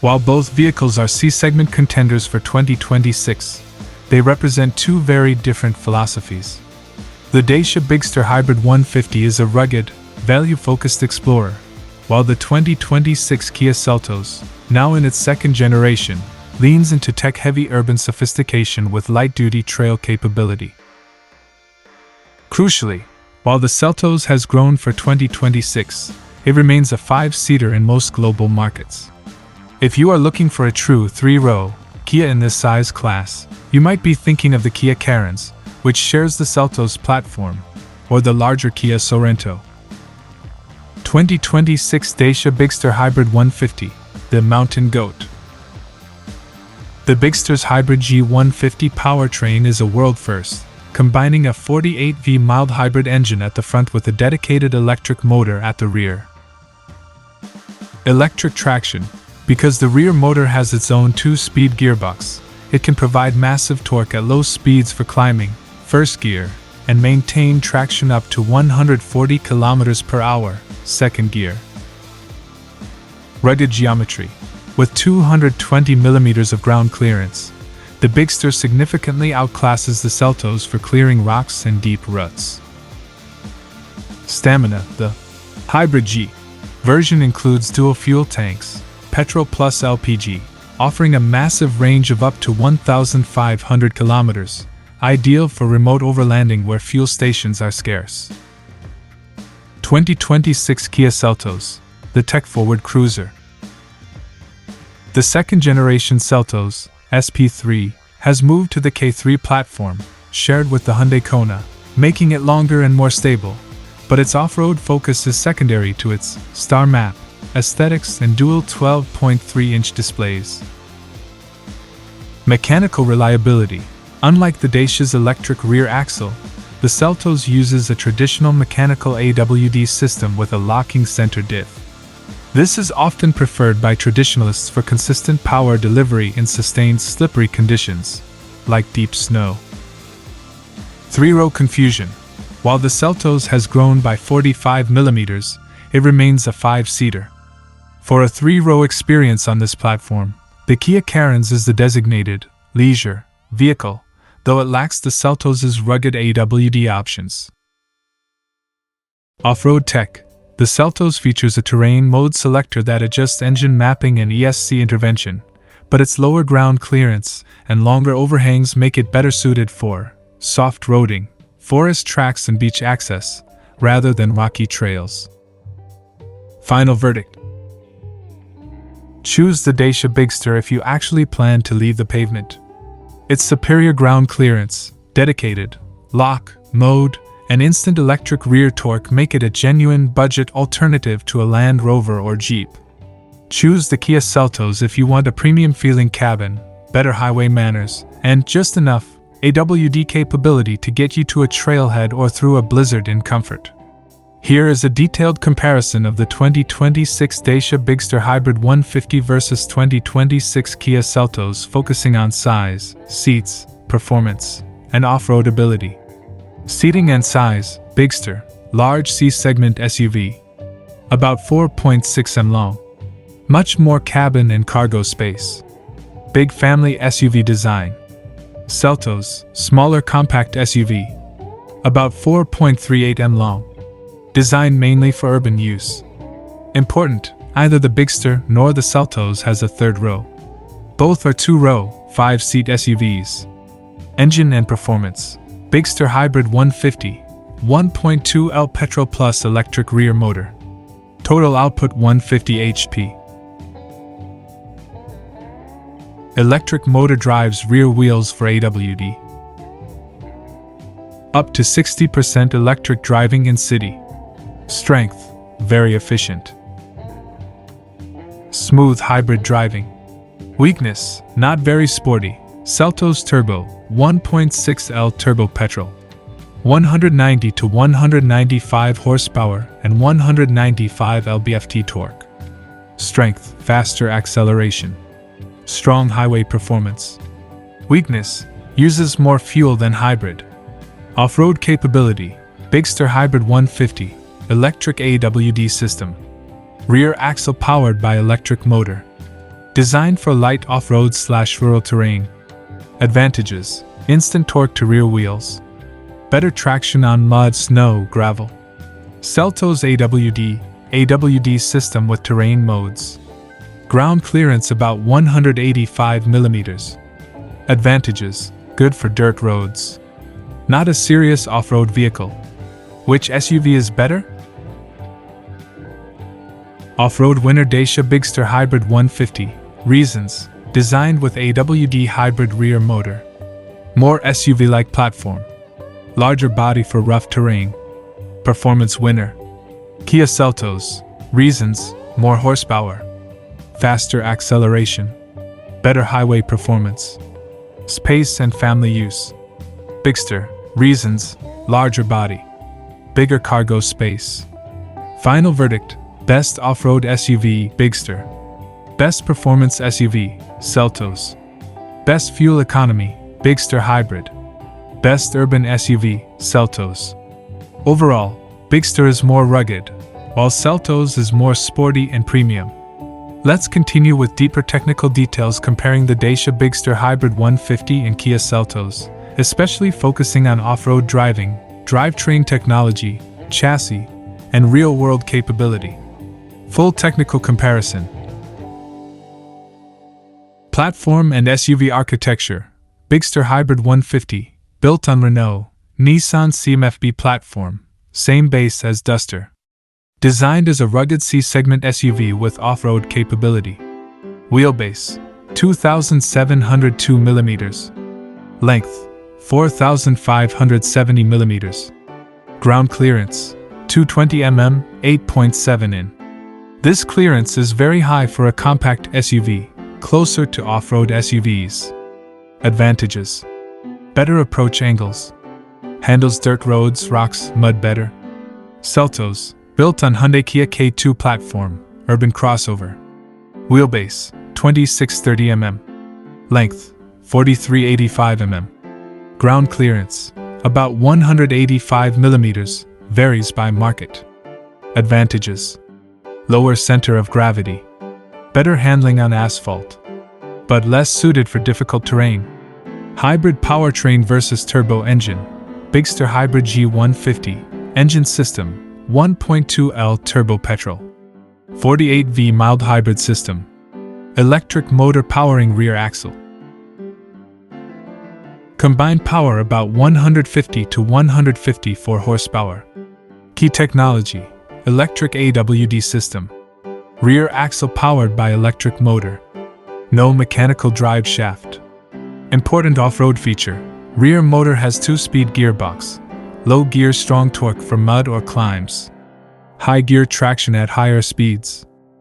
While both vehicles are C-segment contenders for 2026, they represent two very different philosophies. The Dacia Bigster Hybrid 150 is a rugged, value-focused explorer, while the 2026 Kia-Seltos, now in its second generation, leans into tech-heavy urban sophistication with light-duty trail capability. Crucially, while the Seltos has grown for 2026, it remains a 5-seater in most global markets. If you are looking for a true 3-row Kia in this size class, you might be thinking of the Kia Carens, which shares the Seltos platform, or the larger Kia Sorento. 2026 Dacia Bigster Hybrid 150, the Mountain Goat. The Bigster's Hybrid G150 powertrain is a world first, combining a 48V mild hybrid engine at the front with a dedicated electric motor at the rear. Electric traction. Because the rear motor has its own 2-speed gearbox, it can provide massive torque at low speeds for climbing, first gear, and maintain traction up to 140 km per hour, second gear. Rugged geometry. With 220 mm of ground clearance, the Bigster significantly outclasses the Seltos for clearing rocks and deep ruts. Stamina. The Hybrid G version includes dual fuel tanks, petrol plus LPG, offering a massive range of up to 1,500 kilometers, ideal for remote overlanding where fuel stations are scarce. 2026 Kia-Seltos, the tech-forward cruiser. The second-generation Seltos, SP3, has moved to the K3 platform, shared with the Hyundai Kona, making it longer and more stable, but its off-road focus is secondary to its star map aesthetics and dual 12.3-inch displays. Mechanical reliability. Unlike the Dacia's electric rear axle, the Seltos uses a traditional mechanical AWD system with a locking center diff. This is often preferred by traditionalists for consistent power delivery in sustained slippery conditions, like deep snow. 3-row confusion. While the Seltos has grown by 45 mm, it remains a 5-seater. For a 3-row experience on this platform, the Kia Carens is the designated leisure vehicle, though it lacks the Seltos' rugged AWD options. Off-road tech. The Seltos features a terrain mode selector that adjusts engine mapping and ESC intervention, but its lower ground clearance and longer overhangs make it better suited for soft roading, forest tracks and beach access, rather than rocky trails. Final verdict. Choose the Dacia Bigster if you actually plan to leave the pavement. Its superior ground clearance, dedicated lock mode, and instant electric rear torque make it a genuine budget alternative to a Land Rover or Jeep. Choose the Kia-Seltos if you want a premium-feeling cabin, better highway manners, and just enough AWD capability to get you to a trailhead or through a blizzard in comfort. Here is a detailed comparison of the 2026 Dacia Bigster Hybrid 150 versus 2026 Kia-Seltos, focusing on size, seats, performance, and off-road ability. Seating and size. Bigster, large C-segment SUV, about 4.6 m long. Much more cabin and cargo space. Big family SUV design. Seltos, smaller compact SUV, about 4.38 m long. Designed mainly for urban use. Important, neither the Bigster nor the Seltos has a 3rd row. Both are 2-row, 5-seat SUVs. Engine and performance. Bigster Hybrid 150, 1.2L petrol plus electric rear motor. Total output 150 HP. Electric motor drives rear wheels for AWD. Up to 60% electric driving in city. Strength, very efficient. Smooth hybrid driving. Weakness, not very sporty. Seltos Turbo, 1.6L turbo petrol. 190 to 195 horsepower and 195 lb-ft torque. Strength, faster acceleration. Strong highway performance. Weakness, uses more fuel than hybrid. Off-road capability. Bigster Hybrid 150, electric AWD system. Rear axle powered by electric motor. Designed for light off-road/rural terrain. Advantages: instant torque to rear wheels. Better traction on mud, snow, gravel. Seltos AWD system with terrain modes. Ground clearance about 185 mm. Advantages: good for dirt roads. Not a serious off-road vehicle. Which SUV is better? Off-road winner Dacia Bigster Hybrid 150. Reasons: designed with AWD hybrid rear motor. More SUV-like platform. Larger body for rough terrain. Performance winner. Kia-Seltos. Reasons: more horsepower. Faster acceleration. Better highway performance. Space and family use. Bigster. Reasons: larger body. Bigger cargo space. Final verdict: best off-road SUV, Bigster. Best performance SUV, Seltos. Best fuel economy, Bigster Hybrid. Best urban SUV, Seltos. Overall, Bigster is more rugged, while Seltos is more sporty and premium. Let's continue with deeper technical details comparing the Dacia Bigster Hybrid 150 and Kia-Seltos, especially focusing on off-road driving, drivetrain technology, chassis, and real-world capability. Full technical comparison. Platform and SUV architecture. Bigster Hybrid 150, built on Renault, Nissan CMF-B platform, same base as Duster. Designed as a rugged C-segment SUV with off-road capability. Wheelbase, 2,702 mm. Length, 4,570 mm. Ground clearance, 220 mm, 8.7 in. This clearance is very high for a compact SUV, closer to off-road SUVs. Advantages: better approach angles. Handles dirt roads, rocks, mud better. Seltos, built on Hyundai Kia K2 platform, urban crossover. Wheelbase, 2630 mm. Length, 4385 mm. Ground clearance, about 185 mm, varies by market. Advantages: lower center of gravity. Better handling on asphalt, but less suited for difficult terrain. Hybrid powertrain versus turbo engine. Bigster Hybrid G150. Engine system, 1.2L turbo petrol. 48V mild hybrid system. Electric motor powering rear axle. Combined power about 150 to 154 horsepower. Key technology: electric AWD system. Rear axle powered by electric motor. No mechanical drive shaft. Important off-road feature: rear motor has 2-speed gearbox. Low gear, strong torque for mud or climbs. High gear traction at higher speeds.